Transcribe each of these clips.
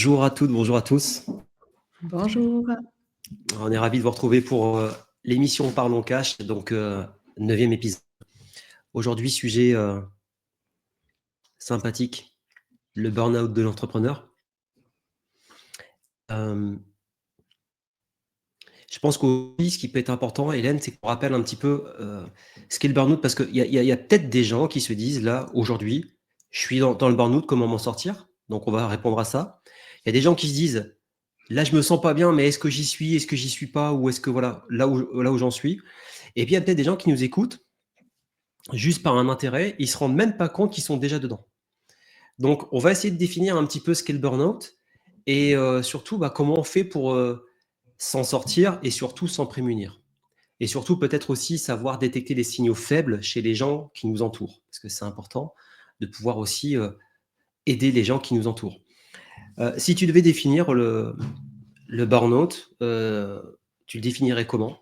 Bonjour à toutes, bonjour à tous. Bonjour. On est ravis de vous retrouver pour l'émission Parlons Cash, donc 9e épisode. Aujourd'hui, sujet sympathique, le burn-out de l'entrepreneur. Je pense qu'aujourd'hui, ce qui peut être important, Hélène, c'est qu'on rappelle un petit peu ce qu'est le burn-out, parce qu'il y a peut-être des gens qui se disent, là, aujourd'hui, je suis dans le burn-out, comment m'en sortir? Donc, on va répondre à ça. Il y a des gens qui se disent, là, je me sens pas bien, mais est-ce que j'y suis, est-ce que j'y suis pas, ou est-ce que, voilà, là où j'en suis. Et puis, il y a peut-être des gens qui nous écoutent, juste par un intérêt, ils se rendent même pas compte qu'ils sont déjà dedans. Donc, on va essayer de définir un petit peu ce qu'est le burn-out et surtout, comment on fait pour s'en sortir et surtout s'en prémunir. Et surtout, peut-être aussi savoir détecter les signaux faibles chez les gens qui nous entourent, parce que c'est important de pouvoir aussi aider les gens qui nous entourent. Si tu devais définir le burn-out, tu le définirais comment?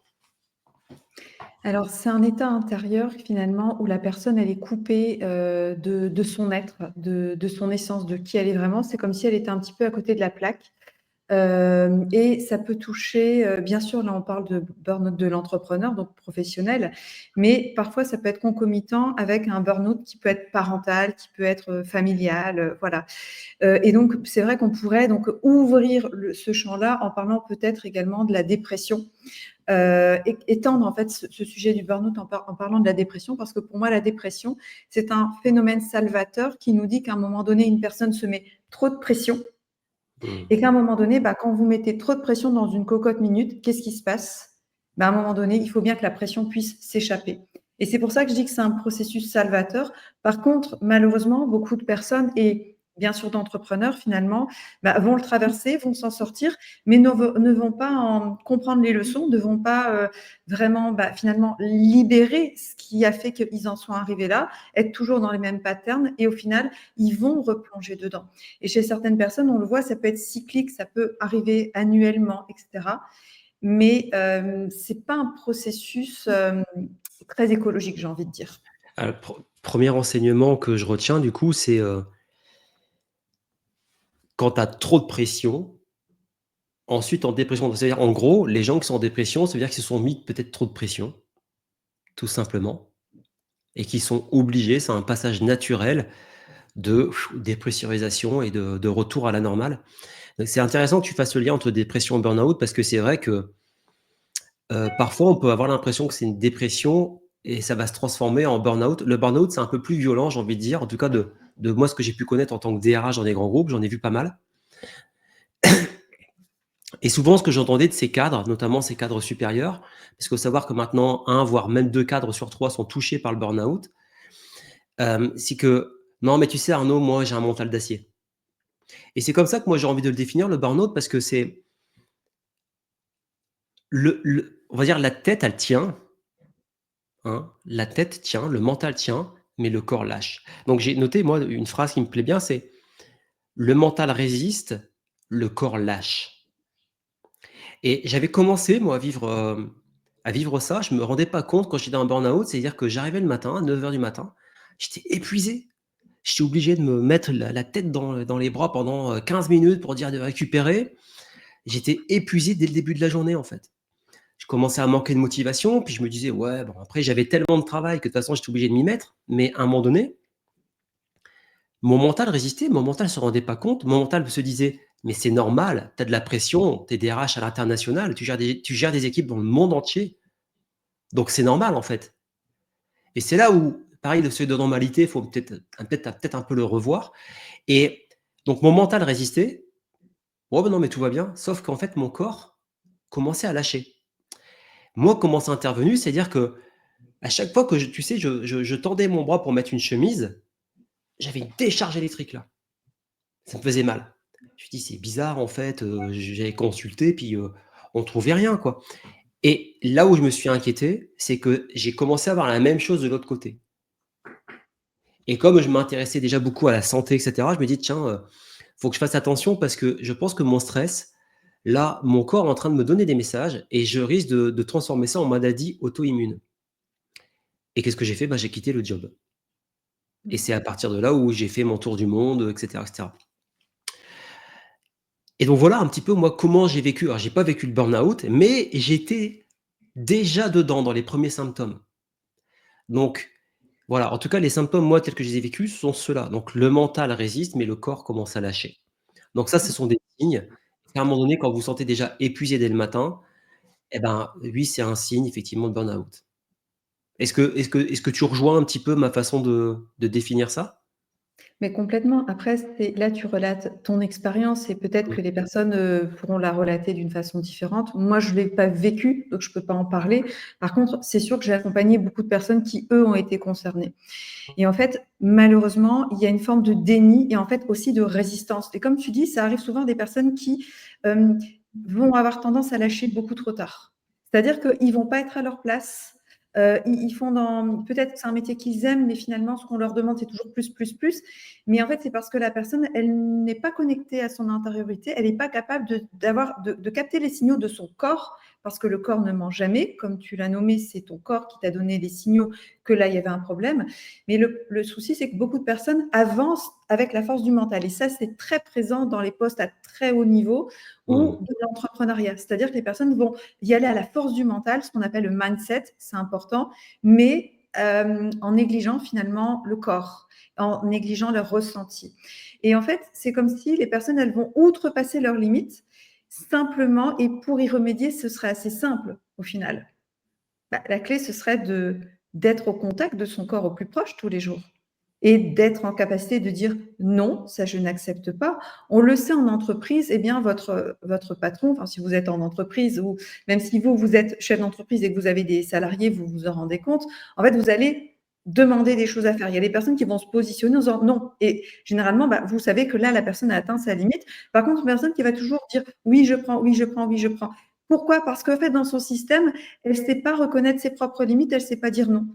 Alors, c'est un état intérieur finalement où la personne, elle est coupée de son être, de son essence, de qui elle est vraiment. C'est comme si elle était un petit peu à côté de la plaque. Et ça peut toucher, bien sûr, là on parle de burn-out de l'entrepreneur, donc professionnel, mais parfois ça peut être concomitant avec un burn-out qui peut être parental, qui peut être familial, voilà. Et donc c'est vrai qu'on pourrait donc ouvrir ce champ-là en parlant peut-être également de la dépression. Étendre en fait ce sujet du burn-out en parlant de la dépression, parce que pour moi la dépression c'est un phénomène salvateur qui nous dit qu'à un moment donné une personne se met trop de pression et qu'à un moment donné, quand vous mettez trop de pression dans une cocotte minute, qu'est-ce qui se passe? À un moment donné, il faut bien que la pression puisse s'échapper. Et c'est pour ça que je dis que c'est un processus salvateur. Par contre, malheureusement, beaucoup de personnes et bien sûr d'entrepreneurs finalement vont le traverser, vont s'en sortir, mais ne vont pas en comprendre les leçons, ne vont pas vraiment finalement libérer ce qui a fait qu'ils en sont arrivés là, être toujours dans les mêmes patterns et au final, ils vont replonger dedans. Et chez certaines personnes, on le voit, ça peut être cyclique, ça peut arriver annuellement, etc. Mais ce n'est pas un processus très écologique, j'ai envie de dire. Alors, premier enseignement que je retiens, du coup, c'est quand tu as trop de pression, ensuite en dépression. C'est-à-dire, en gros, les gens qui sont en dépression, ça veut dire qu'ils se sont mis peut-être trop de pression, tout simplement, et qui sont obligés, c'est un passage naturel de dépressurisation et de retour à la normale. Donc, c'est intéressant que tu fasses le lien entre dépression et burn-out parce que c'est vrai que parfois on peut avoir l'impression que c'est une dépression et ça va se transformer en burn-out. Le burn-out, c'est un peu plus violent, j'ai envie de dire, en tout cas de moi, ce que j'ai pu connaître en tant que DRH dans des grands groupes, j'en ai vu pas mal. Et souvent, ce que j'entendais de ces cadres, notamment ces cadres supérieurs, parce qu'il faut savoir que maintenant, un, voire même 2 cadres sur 3 sont touchés par le burn-out, c'est que non, mais tu sais, Arnaud, moi, j'ai un mental d'acier. Et c'est comme ça que moi, j'ai envie de le définir, le burn-out, parce que c'est on va dire, la tête, elle tient, hein, la tête tient, le mental tient, mais le corps lâche. Donc, j'ai noté, moi, une phrase qui me plaît bien, c'est le mental résiste, le corps lâche. Et j'avais commencé, moi, à vivre ça. Je me rendais pas compte quand j'étais en burn-out, c'est-à-dire que j'arrivais le matin, à 9 heures du matin, j'étais épuisé. J'étais obligé de me mettre la tête dans les bras pendant 15 minutes pour dire de récupérer. J'étais épuisé dès le début de la journée, en fait. Je commençais à manquer de motivation, puis je me disais, ouais, bon, après, j'avais tellement de travail que de toute façon, j'étais obligé de m'y mettre. Mais à un moment donné, mon mental résistait, mon mental se rendait pas compte. Mon mental se disait, mais c'est normal, tu as de la pression, tu es DRH à l'international, tu gères des équipes dans le monde entier. Donc c'est normal en fait. Et c'est là où, pareil, le seuil de normalité, il faut peut-être un peu le revoir. Et donc mon mental résistait. Oh ben non, mais tout va bien. Sauf qu'en fait, mon corps commençait à lâcher. Moi, comment c'est intervenu? C'est-à-dire que à chaque fois que tu sais, je tendais mon bras pour mettre une chemise, j'avais une décharge électrique là. Ça me faisait mal. Je me dis: «C'est bizarre en fait», j'avais consulté puis, on trouvait rien quoi. Et là où je me suis inquiété, c'est que j'ai commencé à avoir la même chose de l'autre côté. Et comme je m'intéressais déjà beaucoup à la santé et cetera, je me dis: «Tiens, faut que je fasse attention parce que je pense que mon stress, là, mon corps est en train de me donner des messages et je risque de transformer ça en maladie auto-immune». Et qu'est-ce que j'ai fait? Bah, j'ai quitté le job. Et c'est à partir de là où j'ai fait mon tour du monde, et cetera, et cetera. Et donc voilà un petit peu moi comment j'ai vécu. Alors j'ai pas vécu le burn-out, mais j'étais déjà dedans dans les premiers symptômes. Donc voilà, en tout cas les symptômes moi tels que je les ai vécus sont ceux-là. Donc le mental résiste, mais le corps commence à lâcher. Donc ça, ce sont des signes. À un moment donné, quand vous vous sentez déjà épuisé dès le matin, eh ben, oui, c'est un signe effectivement de burn-out. Est-ce que tu rejoins un petit peu ma façon de définir ça? Mais complètement. Après, c'est là, tu relates ton expérience et peut-être Mmh. que les personnes, pourront la relater d'une façon différente. Moi, je l'ai pas vécu, donc je peux pas en parler. Par contre, c'est sûr que j'ai accompagné beaucoup de personnes qui, eux, ont été concernées. Et en fait, malheureusement, il y a une forme de déni et en fait aussi de résistance. Et comme tu dis, ça arrive souvent à des personnes qui, vont avoir tendance à lâcher beaucoup trop tard. C'est-à-dire qu'ils vont pas être à leur place. Ils font dans peut-être que c'est un métier qu'ils aiment, mais finalement, ce qu'on leur demande, c'est toujours plus, plus, plus. Mais en fait, c'est parce que la personne, elle n'est pas connectée à son intériorité, elle n'est pas capable de capter les signaux de son corps, parce que le corps ne ment jamais. Comme tu l'as nommé, c'est ton corps qui t'a donné les signaux que là, il y avait un problème. Mais le souci, c'est que beaucoup de personnes avancent avec la force du mental. Et ça, c'est très présent dans les postes à très haut niveau ou Mmh. de l'entrepreneuriat. C'est-à-dire que les personnes vont y aller à la force du mental, ce qu'on appelle le mindset, c'est important, mais en négligeant finalement le corps, en négligeant leur ressenti. Et en fait, c'est comme si les personnes, elles vont outrepasser leurs limites simplement, et pour y remédier, ce serait assez simple au final. Bah, la clé, ce serait d'être au contact de son corps au plus proche tous les jours et d'être en capacité de dire non, ça je n'accepte pas. On le sait en entreprise, eh bien votre patron, enfin si vous êtes en entreprise ou même si vous êtes chef d'entreprise et que vous avez des salariés, vous vous en rendez compte, en fait vous allez demander des choses à faire. Il y a des personnes qui vont se positionner en disant non. Et généralement, bah, vous savez que là, la personne a atteint sa limite. Par contre, une personne qui va toujours dire oui, je prends, oui, je prends, oui, je prends. Pourquoi? Parce qu'en fait, dans son système, elle ne sait pas reconnaître ses propres limites, elle ne sait pas dire non.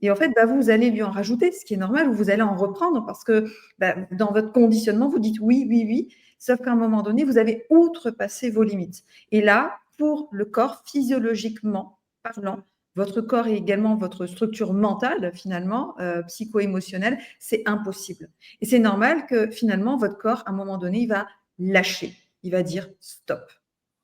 Et en fait, bah, vous allez lui en rajouter, ce qui est normal, ou vous allez en reprendre parce que bah, dans votre conditionnement, vous dites oui, oui, oui, sauf qu'à un moment donné, vous avez outrepassé vos limites. Et là, pour le corps, physiologiquement parlant, votre corps et également votre structure mentale, finalement, psycho-émotionnelle, c'est impossible. Et c'est normal que finalement, votre corps, à un moment donné, il va lâcher, il va dire stop.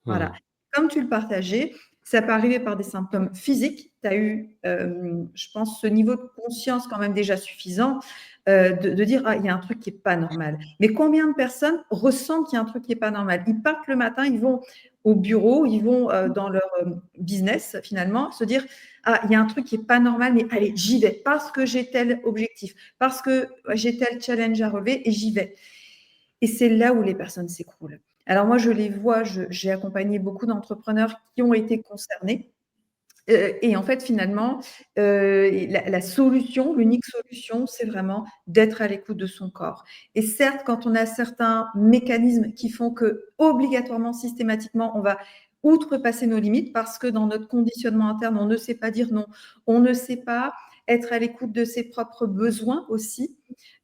Voilà. Mmh. Comme tu le partageais, ça peut arriver par des symptômes physiques. Tu as eu, je pense, ce niveau de conscience quand même déjà suffisant de dire ah, il y a un truc qui n'est pas normal. Mais combien de personnes ressentent qu'il y a un truc qui n'est pas normal? Ils partent le matin, ils vont au bureau, ils vont dans leur business finalement, se dire ah, il y a un truc qui n'est pas normal, mais allez, j'y vais parce que j'ai tel objectif, parce que j'ai tel challenge à relever et j'y vais. Et c'est là où les personnes s'écroulent. Alors moi, je les vois, j'ai accompagné beaucoup d'entrepreneurs qui ont été concernés. Et en fait, finalement, la solution, l'unique solution, c'est vraiment d'être à l'écoute de son corps. Et certes, quand on a certains mécanismes qui font que obligatoirement, systématiquement, on va outrepasser nos limites parce que dans notre conditionnement interne, on ne sait pas dire non, on ne sait pas être à l'écoute de ses propres besoins aussi,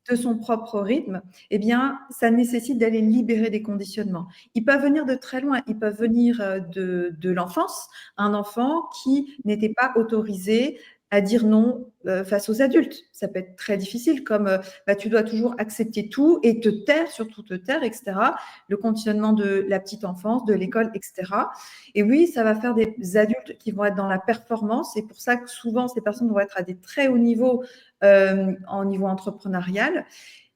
de son propre rythme, eh bien, ça nécessite d'aller libérer des conditionnements. Ils peuvent venir de très loin, ils peuvent venir de l'enfance, un enfant qui n'était pas autorisé à dire non face aux adultes. Ça peut être très difficile, comme bah, tu dois toujours accepter tout et te taire, surtout te taire, etc. Le conditionnement de la petite enfance, de l'école, etc. Et oui, ça va faire des adultes qui vont être dans la performance. C'est pour ça que souvent, ces personnes vont être à des très hauts niveaux en niveau entrepreneurial.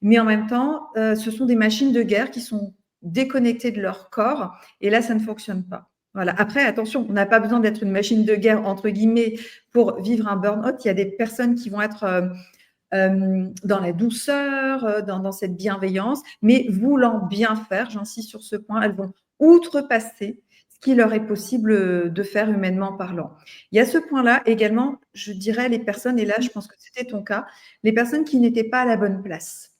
Mais en même temps, ce sont des machines de guerre qui sont déconnectées de leur corps. Et là, ça ne fonctionne pas. Voilà. Après, attention, on n'a pas besoin d'être une machine de guerre, entre guillemets, pour vivre un burn-out. Il y a des personnes qui vont être dans la douceur, dans cette bienveillance, mais voulant bien faire, j'insiste sur ce point, elles vont outrepasser ce qui leur est possible de faire humainement parlant. Il y a ce point-là également, je dirais les personnes, et là je pense que c'était ton cas, les personnes qui n'étaient pas à la bonne place.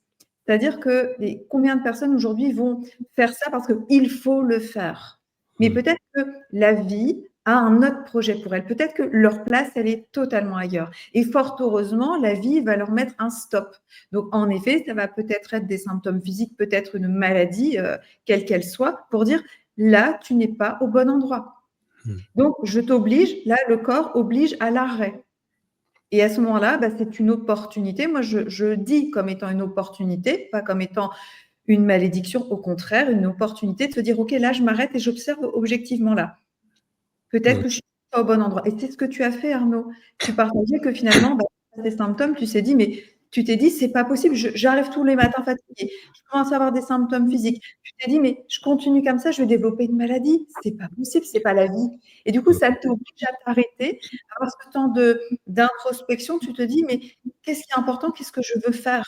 C'est-à-dire que combien de personnes aujourd'hui vont faire ça parce qu'il faut le faire. Mais Mmh. peut-être que la vie a un autre projet pour elles. Peut-être que leur place, elle est totalement ailleurs. Et fort heureusement, la vie va leur mettre un stop. Donc, en effet, ça va peut-être être des symptômes physiques, peut-être une maladie, quelle qu'elle soit, pour dire, là, tu n'es pas au bon endroit. Mmh. Donc, je t'oblige, là, le corps oblige à l'arrêt. Et à ce moment-là, bah, c'est une opportunité. Moi, je dis comme étant une opportunité, pas comme étant une malédiction, au contraire, une opportunité de se dire, OK, là, je m'arrête et j'observe objectivement là. Peut-être Mmh. que je suis pas au bon endroit. Et c'est ce que tu as fait, Arnaud. Tu partageais que finalement, bah, ces symptômes, tu t'es dit, mais tu t'es dit, c'est pas possible, j'arrive tous les matins fatiguée, je commence à avoir des symptômes physiques. Tu t'es dit, mais je continue comme ça, je vais développer une maladie. C'est pas possible, c'est pas la vie. Et du coup, Mmh. ça t'oblige à t'arrêter, à avoir ce temps d'introspection. Tu te dis, mais qu'est-ce qui est important? Qu'est-ce que je veux faire?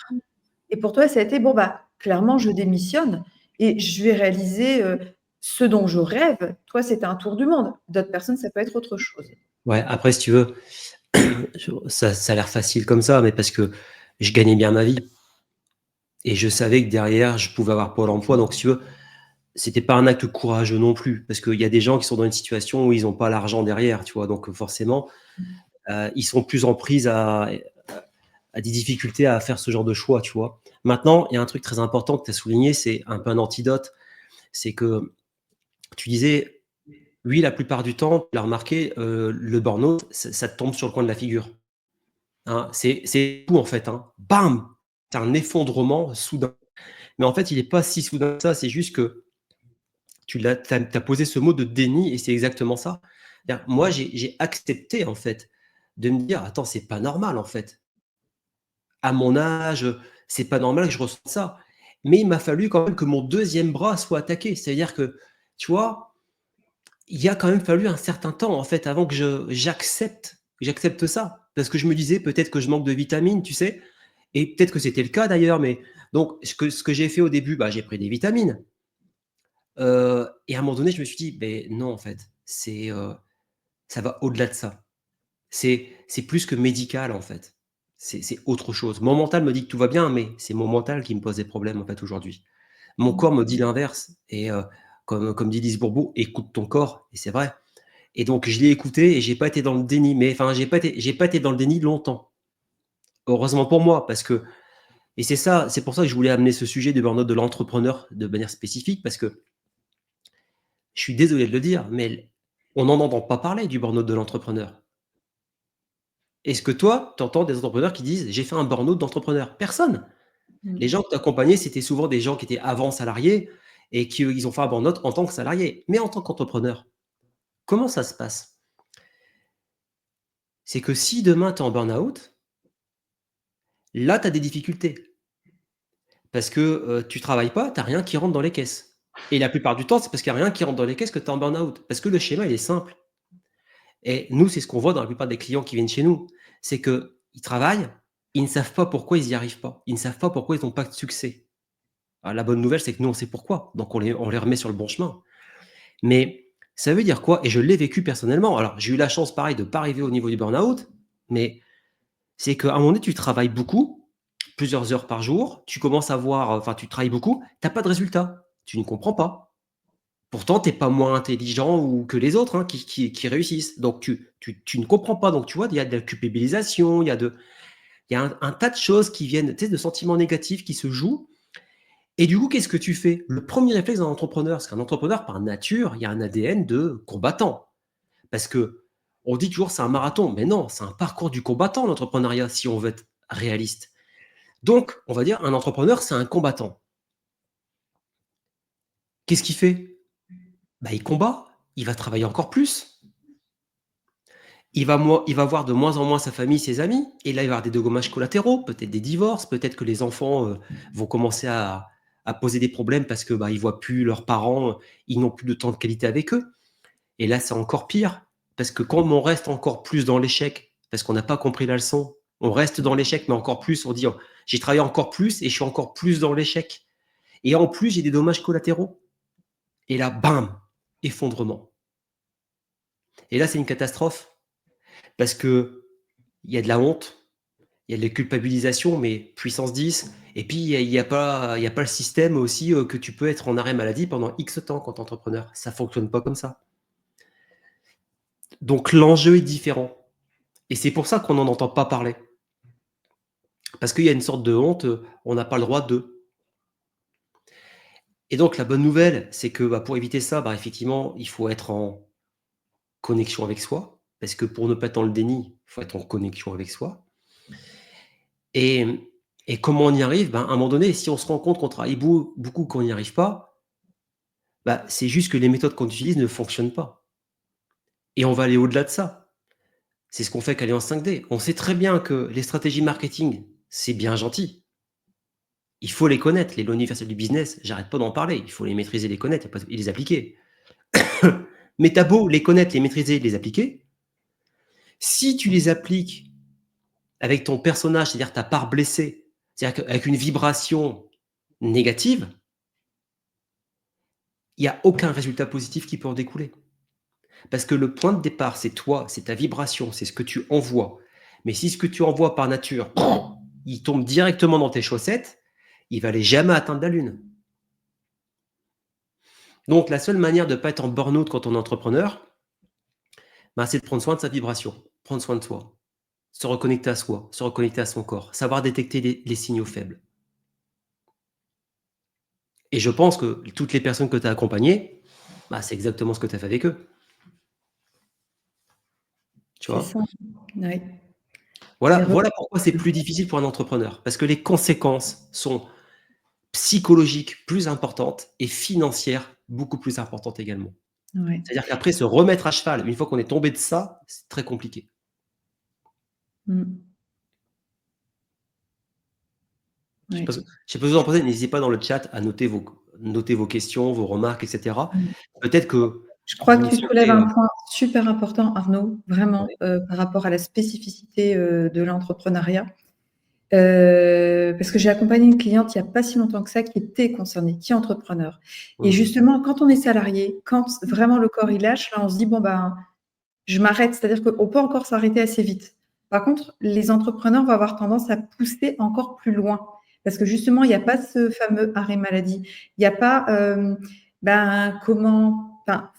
Et pour toi, ça a été, bon, bah, clairement, je démissionne et je vais réaliser ce dont je rêve. Toi, c'était un tour du monde. D'autres personnes, ça peut être autre chose. Ouais, après, si tu veux, ça a l'air facile comme ça, mais parce que je gagnais bien ma vie et je savais que derrière, je pouvais avoir Pôle emploi. Donc, si tu veux, c'était pas un acte courageux non plus, parce qu'il y a des gens qui sont dans une situation où ils ont pas l'argent derrière, tu vois? Donc, forcément, ils sont plus en prise à des difficultés à faire ce genre de choix, tu vois? Maintenant, il y a un truc très important que tu as souligné, c'est un peu un antidote, c'est que tu disais: «Oui, la plupart du temps», tu l'as remarqué, le burn-out, ça te tombe sur le coin de la figure, hein. C'est tout en fait, hein. Bam! Tu as un effondrement soudain. Mais en fait, il est pas si soudain que ça, c'est juste que tu as posé ce mot de déni et c'est exactement ça. C'est-à-dire, moi, j'ai accepté en fait de me dire: «Attends, c'est pas normal en fait. À mon âge, c'est pas normal que je ressente ça». Mais il m'a fallu quand même que mon deuxième bras soit attaqué. C'est-à-dire que, tu vois, il y a quand même fallu un certain temps en fait avant que j'accepte ça. Parce que je me disais: «Peut-être que je manque de vitamines», tu sais? Et peut-être que c'était le cas d'ailleurs, mais donc ce que j'ai fait au début, bah, j'ai pris des vitamines. Et à un moment donné, je me suis dit: «Beh, non, en fait, ça va au-delà de ça. C'est plus que médical, en fait. C'est autre chose. Mon mental me dit que tout va bien, mais c'est mon mental qui me pose des problèmes, en fait, aujourd'hui. Mon corps me dit l'inverse et comme dit Lise Bourbeau: «Écoute ton corps» et c'est vrai. Et donc je l'ai écouté et j'ai pas été dans le déni, mais enfin, j'ai pas été dans le déni longtemps. Heureusement pour moi, parce que et c'est pour ça que je voulais amener ce sujet du burn-out de l'entrepreneur de manière spécifique, parce que je suis désolé de le dire, mais on n'en entend pas parler du burn-out de l'entrepreneur. Est-ce que toi, tu entends des entrepreneurs qui disent: «J'ai fait un burn-out d'entrepreneur»? Personne. Les Mm. gens que tu accompagnais, c'était souvent des gens qui étaient avant salariés et qui, ils ont fait un burn-out en tant que salariés. Mais en tant qu'entrepreneur, comment ça se passe? C'est que si demain tu es en burn-out, là, tu as des difficultés parce que, tu travailles pas, tu as rien qui rentre dans les caisses et la plupart du temps, c'est parce qu'il y a rien qui rentre dans les caisses que tu es en burn-out. Parce que le schéma, il est simple. Et nous, c'est ce qu'on voit dans la plupart des clients qui viennent chez nous. C'est qu'ils travaillent, ils ne savent pas pourquoi ils n'y arrivent pas. Ils ne savent pas pourquoi ils n'ont pas de succès. Alors, la bonne nouvelle, c'est que nous, on sait pourquoi. Donc, on les remet sur le bon chemin. Mais ça veut dire quoi? Et je l'ai vécu personnellement. Alors, j'ai eu la chance, pareil, de ne pas arriver au niveau du burn-out, mais c'est qu'à un moment donné, tu travailles beaucoup, plusieurs heures par jour, tu commences à voir, enfin, tu travailles beaucoup, tu as pas de résultat. Tu ne comprends pas. Pourtant, tu es pas moins intelligent ou que les autres, hein, qui réussissent. Donc tu ne comprends pas. Donc tu vois, il y a de la culpabilisation, il y a un tas de choses qui viennent, tu sais, de sentiments négatifs qui se jouent et du coup, qu'est-ce que tu fais? Le premier réflexe d'un entrepreneur, parce qu'un entrepreneur par nature, il y a un ADN de combattant. Parce qu'on dit toujours: «C'est un marathon», mais non, c'est un parcours du combattant l'entrepreneuriat si on veut être réaliste. Donc on va dire un entrepreneur, c'est un combattant. Qu'est-ce qu'il fait? Bah, il combat, il va travailler encore plus. Il va voir de moins en moins sa famille, ses amis et là, il va y avoir des dommages collatéraux, peut-être des divorces, peut-être que les enfants, vont commencer à poser des problèmes parce que, bah, ils voient plus leurs parents, ils n'ont plus de temps de qualité avec eux et là, c'est encore pire parce que quand on reste encore plus dans l'échec, parce qu'on n'a pas compris la leçon, on reste dans l'échec, mais encore plus, on dit: «Oh, j'ai travaillé encore plus et je suis encore plus dans l'échec et en plus, j'ai des dommages collatéraux» et là, bam! Effondrement et là, c'est une catastrophe parce qu'il y a de la honte. Il y a de la culpabilisation, mais puissance 10. Et puis, il y a pas le système aussi que tu peux être en arrêt maladie pendant X temps quand tu es entrepreneur. Ça fonctionne pas comme ça. Donc, l'enjeu est différent. Et c'est pour ça qu'on n'en entend pas parler. Parce qu'il y a une sorte de honte, on n'a pas le droit de. Et donc, la bonne nouvelle, c'est que bah, pour éviter ça, bah, effectivement, il faut être en connexion avec soi. Parce que pour ne pas être dans le déni, il faut être en connexion avec soi. Et, Et comment on y arrive? Ben, à un moment donné, si on se rend compte qu'on travaille beaucoup, qu'on n'y arrive pas, bah, c'est juste que les méthodes qu'on utilise ne fonctionnent pas. Et on va aller au-delà de ça. C'est ce qu'on fait avec Alliance 5D. On sait très bien que les stratégies marketing, c'est bien gentil. Il faut les connaître, les lois universelles du business, j'arrête pas d'en parler. Il faut les maîtriser, les connaître et les appliquer. Mais t'as beau les connaître, les maîtriser, les appliquer, si tu les appliques avec ton personnage, c'est-à-dire ta part blessée, c'est-à-dire qu'avec une vibration négative, il n'y a aucun résultat positif qui peut en découler. Parce que le point de départ, c'est toi, c'est ta vibration, c'est ce que tu envoies. Mais si ce que tu envoies par nature, il tombe directement dans tes chaussettes, il va aller jamais atteindre la lune. Donc la seule manière de ne pas être en burn-out quand on est entrepreneur, ben, c'est de prendre soin de sa vibration, prendre soin de soi, se reconnecter à soi, se reconnecter à son corps, savoir détecter les signaux faibles. Et je pense que toutes les personnes que tu as accompagnées, bah, c'est exactement ce que tu as fait avec eux. Tu C'est vois? ça, oui. C'est Voilà pourquoi c'est plus difficile pour un entrepreneur. Parce que les conséquences sont psychologiques plus importantes et financières beaucoup plus importantes également. ouais. C'est-à-dire qu'après, se remettre à cheval, une fois qu'on est tombé de ça, c'est très compliqué. Mmh. Je sais Ouais. pas ce je sais pas ce que vous en pensez, n'hésitez pas dans le chat à noter vos questions, vos remarques et cetera. Mmh. Peut-être que Je crois vous que vous tu soulèves sentez, un point super important, Arnaud, vraiment, ouais. par rapport à la spécificité, de l'entrepreneuriat. Parce que j'ai accompagné une cliente il y a pas si longtemps que ça qui était concernée, qui est entrepreneur. Et Mmh. justement, quand on est salarié, quand vraiment le corps il lâche, là on se dit: «Bon ben, je m'arrête». C'est-à-dire qu'on peut encore s'arrêter assez vite. Par contre, les entrepreneurs vont avoir tendance à pousser encore plus loin parce que justement, il y a pas ce fameux arrêt maladie. Il y a pas, ben, enfin,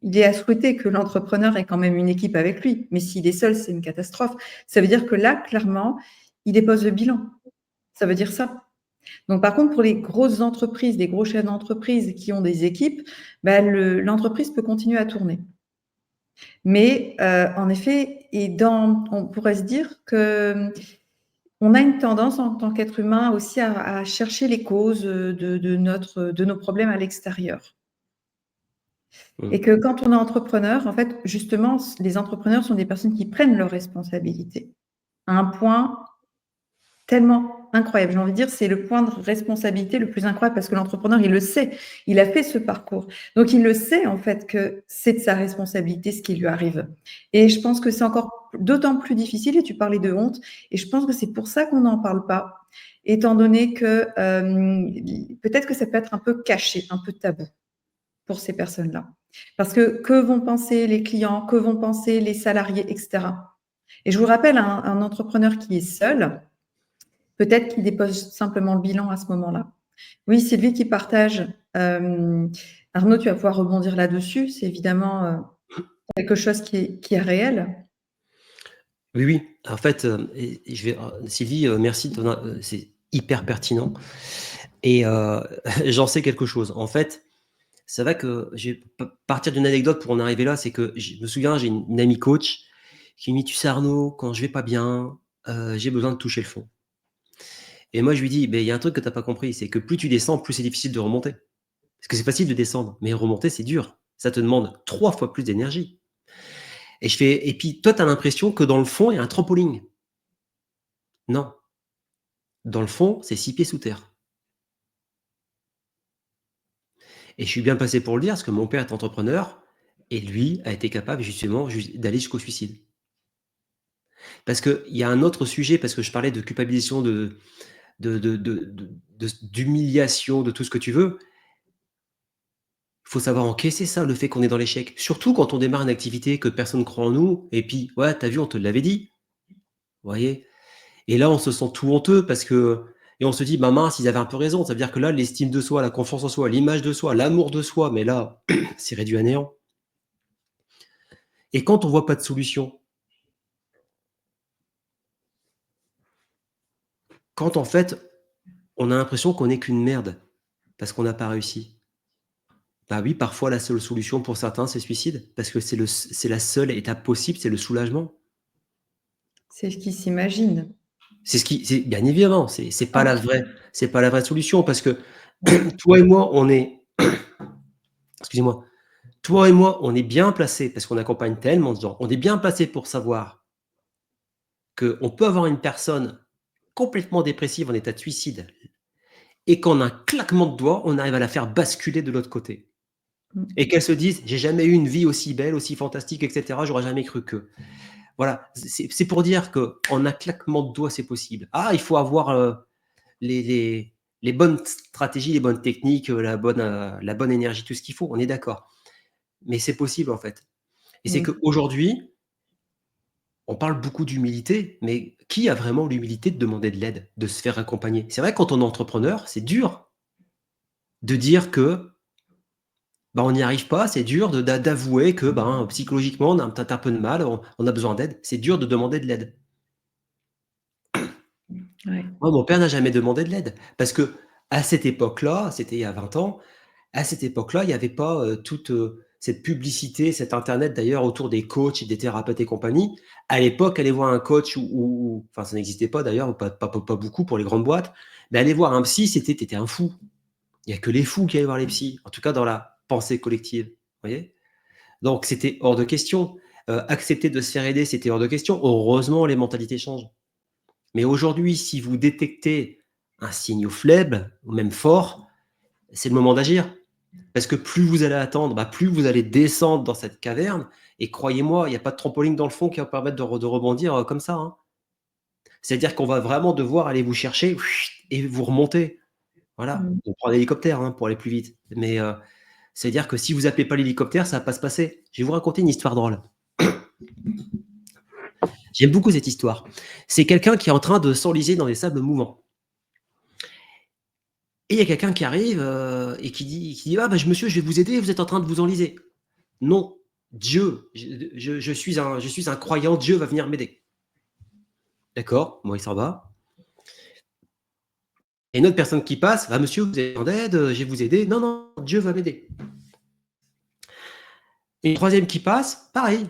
il est à souhaiter que l'entrepreneur ait quand même une équipe avec lui, mais s'il est seul, c'est une catastrophe. Ça veut dire que là, clairement, il dépose le bilan. Ça veut dire ça. Donc, par contre, pour les grosses entreprises, les gros chefs d'entreprise qui ont des équipes, bah, l'entreprise peut continuer à tourner. Mais en effet, on pourrait se dire que on a une tendance en tant qu'être humain aussi à chercher les causes de nos problèmes à l'extérieur. Mmh. Et que quand on est entrepreneur, en fait, justement, les entrepreneurs sont des personnes qui prennent leurs responsabilités à un point tellement incroyable. J'ai envie de dire, c'est le point de responsabilité le plus incroyable parce que l'entrepreneur, il le sait, il a fait ce parcours. Donc, il le sait, en fait, que c'est de sa responsabilité ce qui lui arrive. Et je pense que c'est encore d'autant plus difficile, et tu parlais de honte, et je pense que c'est pour ça qu'on n'en parle pas, étant donné que peut-être que ça peut être un peu caché, un peu tabou pour ces personnes-là. Parce que vont penser les clients, que vont penser les salariés, etc. Et je vous rappelle, un entrepreneur qui est seul, peut-être qu'il dépose simplement le bilan à ce moment-là. Oui, c'est lui qui partage. Arnaud, tu vas pouvoir rebondir là-dessus. C'est évidemment quelque chose qui est réel. Oui, oui. En fait, et je vais Sylvie, merci de c'est hyper pertinent et j'en sais quelque chose. En fait, c'est vrai que je vais partir d'une anecdote pour en arriver là, c'est que je me souviens, j'ai une amie coach qui me dit: «Tu sais Arnaud, quand je vais pas bien, j'ai besoin de toucher le fond». Et moi je lui dis: «Beh, il y a un truc que tu as pas compris, c'est que plus tu descends, plus c'est difficile de remonter». Parce que c'est facile de descendre, mais remonter, c'est dur. Ça te demande 3 fois plus d'énergie. Et puis toi, tu as l'impression que dans le fond, il y a un trampoline. Non, dans le fond, c'est 6 pieds sous terre. Et je suis bien passé pour le dire, parce que mon père est entrepreneur et lui a été capable justement d'aller jusqu'au suicide. Parce qu'il y a un autre sujet, parce que je parlais de culpabilisation, d'humiliation, de tout ce que tu veux. Il faut savoir encaisser ça, le fait qu'on est dans l'échec. Surtout quand on démarre une activité que personne ne croit en nous et puis: «Ouais, tu as vu, on te l'avait dit». Vous voyez? Et là, on se sent tout honteux parce que et on se dit: «Bah mince, ils avaient un peu raison». Ça veut dire que là, l'estime de soi, la confiance en soi, l'image de soi, l'amour de soi, mais là, c'est réduit à néant. Et quand on voit pas de solution, quand en fait, on a l'impression qu'on n'est qu'une merde parce qu'on n'a pas réussi. Bah oui, parfois la seule solution pour certains, c'est le suicide parce que c'est la seule étape possible, c'est le soulagement. C'est ce qu'ils s'imaginent. c'est bien évidemment, OK. c'est pas la vraie solution parce que Ouais. toi et moi, on est excusez-moi, toi et moi, on est bien placés parce qu'on accompagne tellement de gens. On est bien placés pour savoir qu'on peut avoir une personne complètement dépressive en état de suicide et qu'en un claquement de doigts, on arrive à la faire basculer de l'autre côté Mmh. et qu'elle se dise: «J'ai jamais eu une vie aussi belle, aussi fantastique et cetera, j'aurais jamais cru que». Voilà, c'est pour dire qu'en un claquement de doigts, c'est possible. Ah, il faut avoir, les les les bonnes stratégies, les bonnes techniques, la bonne énergie, tout ce qu'il faut, on est d'accord. Mais c'est possible, en fait. Et c'est Oui. qu'aujourd'hui, on parle beaucoup d'humilité, mais qui a vraiment l'humilité de demander de l'aide, de se faire accompagner? C'est vrai, quand on est entrepreneur, c'est dur de dire que, bah, on n'y arrive pas, c'est dur d'avouer que, ben, psychologiquement, on a peut-être un peu de mal, on a besoin d'aide. C'est dur de demander de l'aide. Ouais. Moi, mon père n'a jamais demandé de l'aide parce qu'à cette époque-là, c'était il y a 20 ans, à cette époque-là, il y avait pas, toute, cette publicité, cet internet d'ailleurs autour des coachs et des thérapeutes et compagnie. À l'époque, aller voir un coach ou enfin, ça n'existait pas d'ailleurs, ou pas beaucoup pour les grandes boîtes, mais aller voir un psy, c'était: «Tu étais un fou». Il y a que les fous qui allaient voir les psys, en tout cas dans la pensée collective, vous voyez? Donc c'était hors de question. Accepter de se faire aider, c'était hors de question. Heureusement, les mentalités changent. Mais aujourd'hui, si vous détectez un signe faible ou même fort, c'est le moment d'agir. Parce que plus vous allez attendre, bah, plus vous allez descendre dans cette caverne et croyez-moi, il y a pas de trampoline dans le fond qui va permettre de rebondir, comme ça, hein. C'est-à-dire qu'on va vraiment devoir aller vous chercher et vous remonter. Voilà, Mmh. on prend l'hélicoptère, hein, pour aller plus vite. Mais, c'est-à-dire que si vous appelez pas l'hélicoptère, ça va pas se passer. Je vais vous raconter une histoire drôle. J'aime beaucoup cette histoire. C'est quelqu'un qui est en train de s'enliser dans des sables mouvants. Et il y a quelqu'un qui arrive, et qui dit: «Ah bah, monsieur, je vais vous aider, vous êtes en train de vous enliser». «Non, Dieu, je suis un croyant, Dieu va venir m'aider». D'accord, bon il s'en va. Et une autre personne qui passe: «Ah monsieur, vous avez besoin d'aide, je vais vous aider». «Non, non, Dieu va m'aider». Et une troisième qui passe, pareil,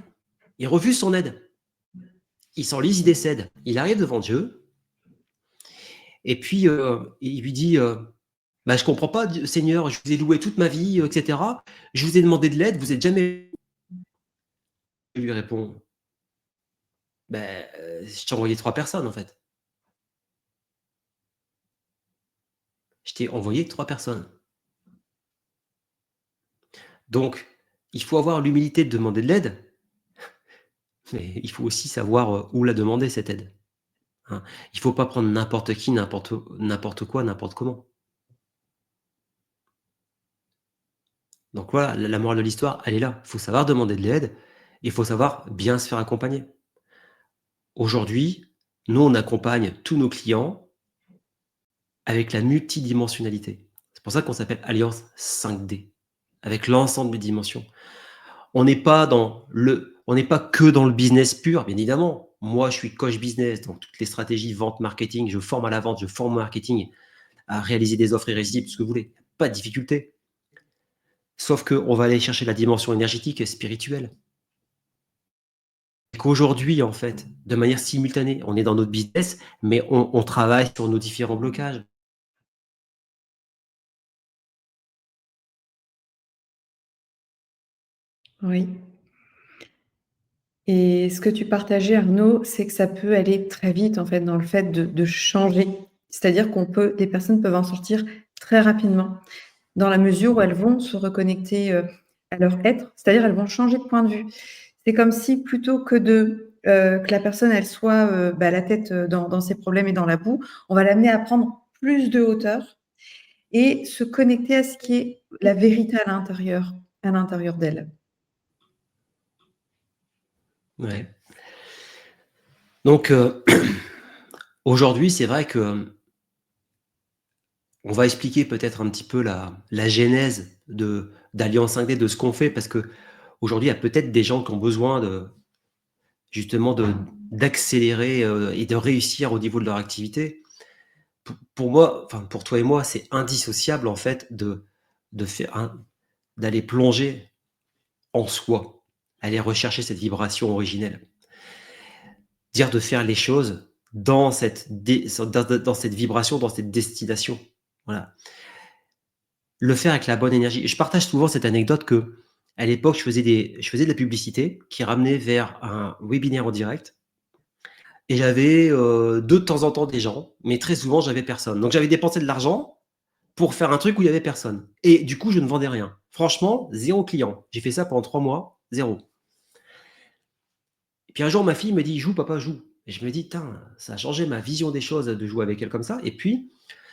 il refuse son aide. Il s'enlise, il décède. Il arrive devant Dieu et puis, il lui dit, «Bah, je comprends pas Dieu Seigneur, je vous ai loué toute ma vie, et cetera. Je vous ai demandé de l'aide, vous êtes jamais». Il lui répond: «Beh, je t'ai envoyé 3 personnes en fait. Je t'ai envoyé 3 personnes. Donc il faut avoir l'humilité de demander de l'aide, mais il faut aussi savoir, où la demander cette aide, hein. Il faut pas prendre n'importe qui, n'importe quoi, n'importe comment. Donc voilà, la morale de l'histoire, elle est là. Il faut savoir demander de l'aide, il faut savoir bien se faire accompagner. Aujourd'hui, nous, on accompagne tous nos clients avec la multidimensionnalité. C'est pour ça qu'on s'appelle Alliance 5D, avec l'ensemble des dimensions. On n'est pas que dans le business pur, bien évidemment. Moi, je suis coach business, donc toutes les stratégies vente, marketing, je forme à la vente, je forme au marketing, à réaliser des offres irrésistibles, ce que vous voulez. Pas de difficulté. Sauf qu'on va aller chercher la dimension énergétique et spirituelle. Et qu'aujourd'hui, en fait, de manière simultanée, on est dans notre business, mais on travaille sur nos différents blocages. Oui. Et ce que tu partageais, Arnaud, c'est que ça peut aller très vite, en fait, dans le fait de changer. C'est-à-dire des personnes peuvent en sortir très rapidement, dans la mesure où elles vont se reconnecter, à leur être, c'est-à-dire elles vont changer de point de vue. C'est comme si plutôt que la personne elle soit, bah, la tête, dans ses problèmes et dans la boue, on va l'amener à prendre plus de hauteur et se connecter à ce qui est la vérité à l'intérieur d'elle. Ouais. Donc, aujourd'hui, c'est vrai que on va expliquer peut-être un petit peu la genèse d'Alliance 5D, de ce qu'on fait, parce qu'aujourd'hui, il y a peut-être des gens qui ont besoin justement d'accélérer, et de réussir au niveau de leur activité. Pour moi, enfin pour toi et moi, c'est indissociable en fait d'aller plonger en soi, aller rechercher cette vibration originelle. Dire de faire les choses dans dans cette vibration, dans cette destination. Voilà. Le faire avec la bonne énergie. Et je partage souvent cette anecdote que, à l'époque, je faisais de la publicité qui ramenait vers un webinaire en direct. Et j'avais de temps en temps des gens, mais très souvent, j'avais personne. Donc, j'avais dépensé de l'argent pour faire un truc où il y avait personne. Et du coup, je ne vendais rien. Franchement, 0 client. J'ai fait ça pendant 3 mois, 0. Et puis un jour, ma fille me dit: «Joue papa, joue». Et je me dis: «Tain, ça a changé ma vision des choses de jouer avec elle comme ça». Et puis,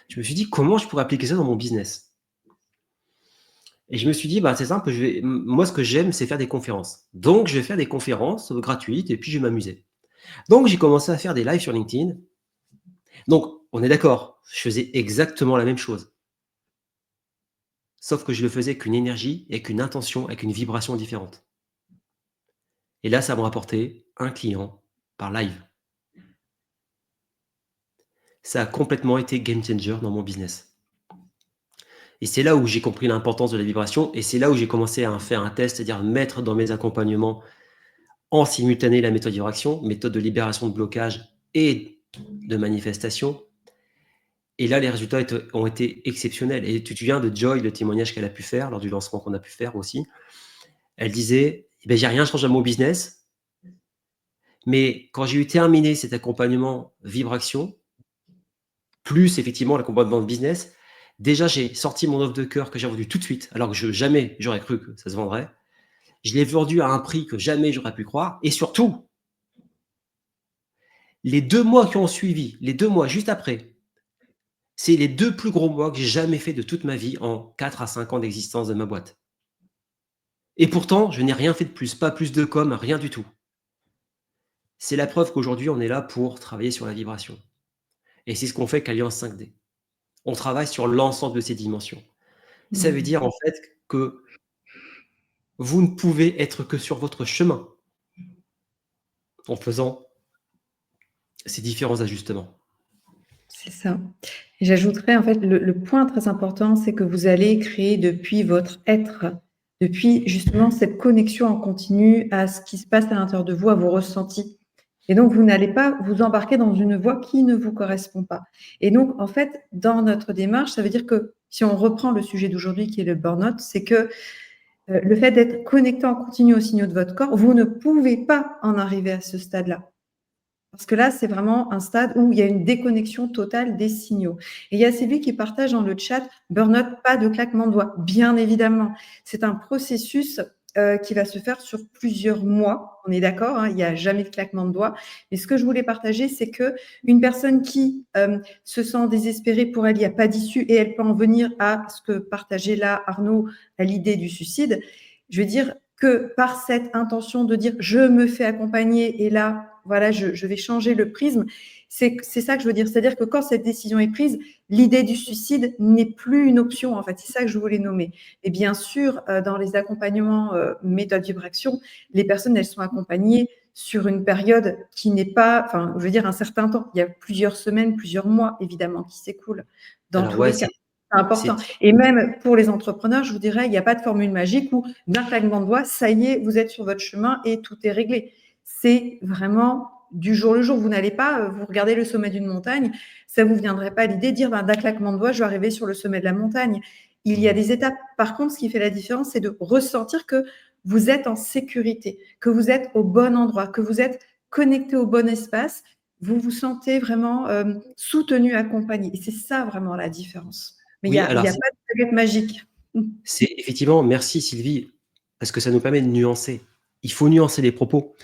je me suis dit: «Comment je pourrais appliquer ça dans mon business?» Et je me suis dit: «Bah, c'est simple, moi, ce que j'aime, c'est faire des conférences. Donc je vais faire des conférences, gratuites et puis je vais m'amuser». Donc j'ai commencé à faire des lives sur LinkedIn. Donc on est d'accord, je faisais exactement la même chose, sauf que je le faisais avec une énergie, avec une intention, avec une vibration différente. Et là, ça m'a rapporté un client par live. Ça a complètement été game changer dans mon business. Et c'est là où j'ai compris l'importance de la vibration et c'est là où j'ai commencé à faire un test, c'est-à-dire mettre dans mes accompagnements en simultané la méthode vibration, méthode de libération de blocage et de manifestation. Et là, les résultats ont été exceptionnels. Et tu te souviens de Joy, le témoignage qu'elle a pu faire lors du lancement qu'on a pu faire aussi. Elle disait: eh ben, j'ai rien changé à mon business, mais quand j'ai eu terminé cet accompagnement vibration, plus effectivement l'accompagnement de business, déjà j'ai sorti mon offre de cœur que j'ai vendue tout de suite, alors que jamais j'aurais cru que ça se vendrait. Je l'ai vendu à un prix que jamais j'aurais pu croire. Et surtout, les 2 mois qui ont suivi, les 2 mois juste après, c'est les 2 plus gros mois que j'ai jamais fait de toute ma vie en 4 à 5 ans d'existence de ma boîte. Et pourtant, je n'ai rien fait de plus, pas plus de com, rien du tout. C'est la preuve qu'aujourd'hui, on est là pour travailler sur la vibration. Et c'est ce qu'on fait avec Alliance 5D. On travaille sur l'ensemble de ces dimensions. Ça veut Mmh. dire en fait que vous ne pouvez être que sur votre chemin en faisant ces différents ajustements. C'est ça. Et j'ajouterais en fait le point très important, c'est que vous allez créer depuis votre être, depuis justement cette connexion en continu à ce qui se passe à l'intérieur de vous, à vos ressentis. Et donc vous n'allez pas vous embarquer dans une voie qui ne vous correspond pas. Et donc en fait, dans notre démarche, ça veut dire que si on reprend le sujet d'aujourd'hui qui est le burn-out, c'est que le fait d'être connecté en continu aux signaux de votre corps, vous ne pouvez pas en arriver à ce stade-là. Parce que là, c'est vraiment un stade où il y a une déconnexion totale des signaux. Et il y a Sylvie qui partage dans le chat, burn-out, pas de claquement de doigts. Bien évidemment, c'est un processus qui va se faire sur plusieurs mois. On est d'accord, hein, il n'y a jamais de claquement de doigts. Mais ce que je voulais partager, c'est que une personne qui se sent désespérée, pour elle, il n'y a pas d'issue et elle peut en venir à ce que partageait là Arnaud, à l'idée du suicide. Je veux dire que par cette intention de dire je me fais accompagner et là, voilà, je vais changer le prisme. C'est ça que je veux dire. C'est-à-dire que quand cette décision est prise, l'idée du suicide n'est plus une option, en fait. C'est ça que je voulais nommer. Et bien sûr, dans les accompagnements méthode vibration, les personnes, elles sont accompagnées sur une période qui n'est pas, enfin, je veux dire, un certain temps. Il y a plusieurs semaines, plusieurs mois, évidemment, qui s'écoulent dans Alors tous ouais, les cas. C'est important. c'est Et même pour les entrepreneurs, je vous dirais, il n'y a pas de formule magique où d'un claquement de doigts, ça y est, vous êtes sur votre chemin et tout est réglé. C'est vraiment du jour le jour. Vous n'allez pas, vous regardez le sommet d'une montagne, ça ne vous viendrait pas l'idée de dire d'un claquement de doigts, je vais arriver sur le sommet de la montagne. Il y a des étapes. Par contre, ce qui fait la différence, c'est de ressentir que vous êtes en sécurité, que vous êtes au bon endroit, que vous êtes connecté au bon espace. Vous vous sentez vraiment soutenu, accompagné. Et c'est ça vraiment la différence. Mais oui, il y alors a pas de baguette magique. c'est effectivement, merci Sylvie, parce que ça nous permet de nuancer. Il faut nuancer les propos.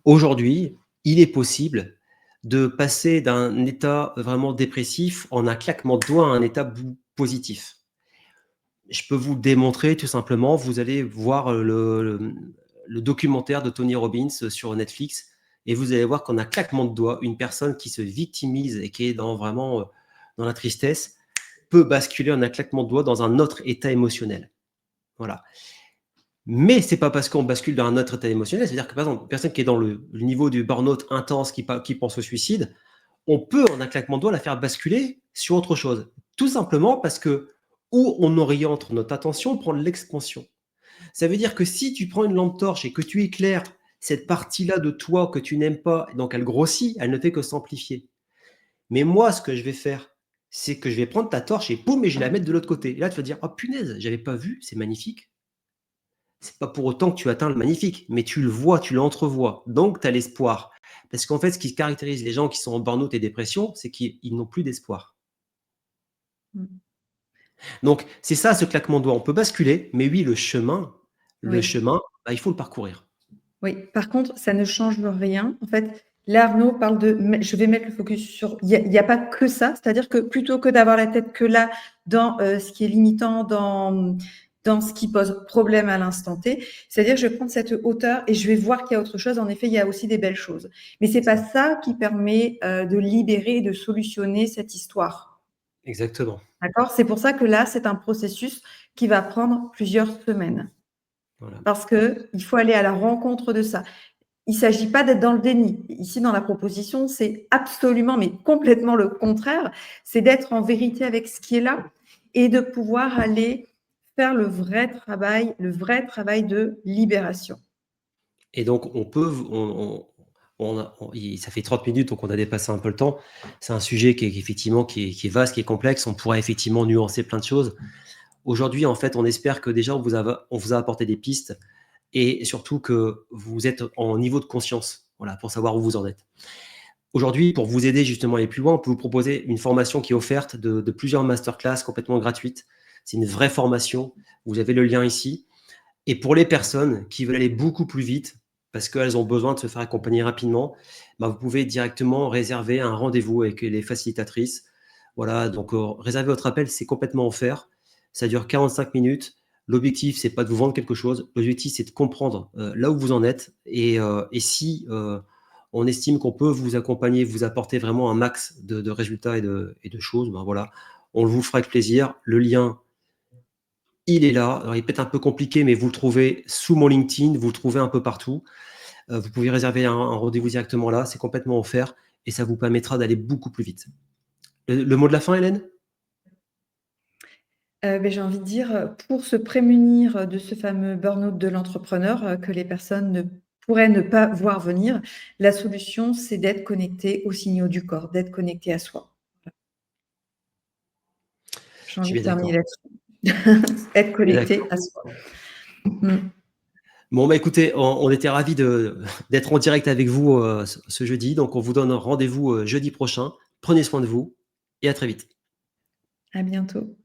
Aujourd'hui, il est possible de passer d'un état vraiment dépressif en un claquement de doigts à un état positif. Je peux vous le démontrer tout simplement. Vous allez voir le documentaire de Tony Robbins sur Netflix et vous allez voir qu'en un claquement de doigts, une personne qui se victimise et qui est vraiment dans la tristesse peut basculer en un claquement de doigts dans un autre état émotionnel. Voilà. Mais c'est pas parce qu'on bascule dans un autre état émotionnel, c'est-à-dire que par exemple, une personne qui est dans le niveau du burn-out intense, qui pense au suicide, on peut en un claquement de doigts la faire basculer sur autre chose. Tout simplement parce que où on oriente notre attention, on prend l'expansion. Ça veut dire que si tu prends une lampe torche et que tu éclaires cette partie-là de toi que tu n'aimes pas, donc elle grossit, elle ne fait que s'amplifier. Mais moi, ce que je vais faire, c'est que je vais prendre ta torche et boum, et je vais la mettre de l'autre côté. Et là, tu vas dire: «Oh punaise, j'avais pas vu, c'est magnifique». C'est pas pour autant que tu atteins le magnifique, mais tu le vois, tu l'entrevois. Donc tu as l'espoir. Parce qu'en fait, ce qui caractérise les gens qui sont en burn-out et dépression, c'est qu'ils n'ont plus d'espoir. Mmh. Donc c'est ça ce claquement de doigts. On peut basculer, mais oui, le Oui. chemin, bah, il faut le parcourir. Oui, par contre, ça ne change rien. En fait, là, Arnaud parle de je vais mettre le focus sur il y a pas que ça, c'est-à-dire que plutôt que d'avoir la tête que là, dans, ce qui est limitant, dans ce qui pose problème à l'instant T, c'est-à-dire je vais prendre cette hauteur et je vais voir qu'il y a autre chose. En effet, il y a aussi des belles choses. Mais c'est pas Ça, ça qui permet, de libérer et de solutionner cette histoire. exactement. D'accord? C'est pour ça que là, c'est un processus qui va prendre plusieurs semaines. Voilà. Parce qu'il faut aller à la rencontre de ça. Il ne s'agit pas d'être dans le déni. Ici, dans la proposition, c'est absolument, mais complètement le contraire. C'est d'être en vérité avec ce qui est là et de pouvoir aller faire le vrai travail de libération. Et donc on peut ça fait 30 minutes, donc on a dépassé un peu le temps. C'est un sujet qui est effectivement qui est vaste, qui est complexe. On pourrait effectivement nuancer plein de choses. Aujourd'hui, en fait, on espère que déjà on vous a apporté des pistes et surtout que vous êtes en niveau de conscience, voilà, pour savoir où vous en êtes. Aujourd'hui, pour vous aider justement à aller plus loin, on peut vous proposer une formation qui est offerte de plusieurs masterclass complètement gratuites. C'est une vraie formation. Vous avez le lien ici. Et pour les personnes qui veulent aller beaucoup plus vite, parce qu'elles ont besoin de se faire accompagner rapidement, bah, vous pouvez directement réserver un rendez-vous avec les facilitatrices. Voilà, donc réserver votre appel, c'est complètement offert. Ça dure 45 minutes. L'objectif, c'est pas de vous vendre quelque chose. L'objectif, c'est de comprendre là où vous en êtes. Et si on estime qu'on peut vous accompagner, vous apporter vraiment un max de résultats et de choses, ben voilà, on vous le fera avec plaisir. Le lien, il est là. Alors, il est peut-être un peu compliqué, mais vous le trouvez sous mon LinkedIn, vous le trouvez un peu partout. Vous pouvez réserver un rendez-vous directement là, c'est complètement offert et ça vous permettra d'aller beaucoup plus vite. Le mot de la fin, Hélène? J'ai envie de dire, pour se prémunir de ce fameux burn-out de l'entrepreneur, que les personnes ne pourraient ne pas voir venir, la solution, c'est d'être connecté aux signaux du corps, d'être connecté à soi. J'ai Je suis envie de bien terminer d'accord. là-dessus. Être Bien connecté d'accord. à soi. Mmh. Bon, bah, écoutez, on était ravis d'être en direct avec vous, ce jeudi. Donc on vous donne rendez-vous, jeudi prochain. Prenez soin de vous et à très vite. À bientôt.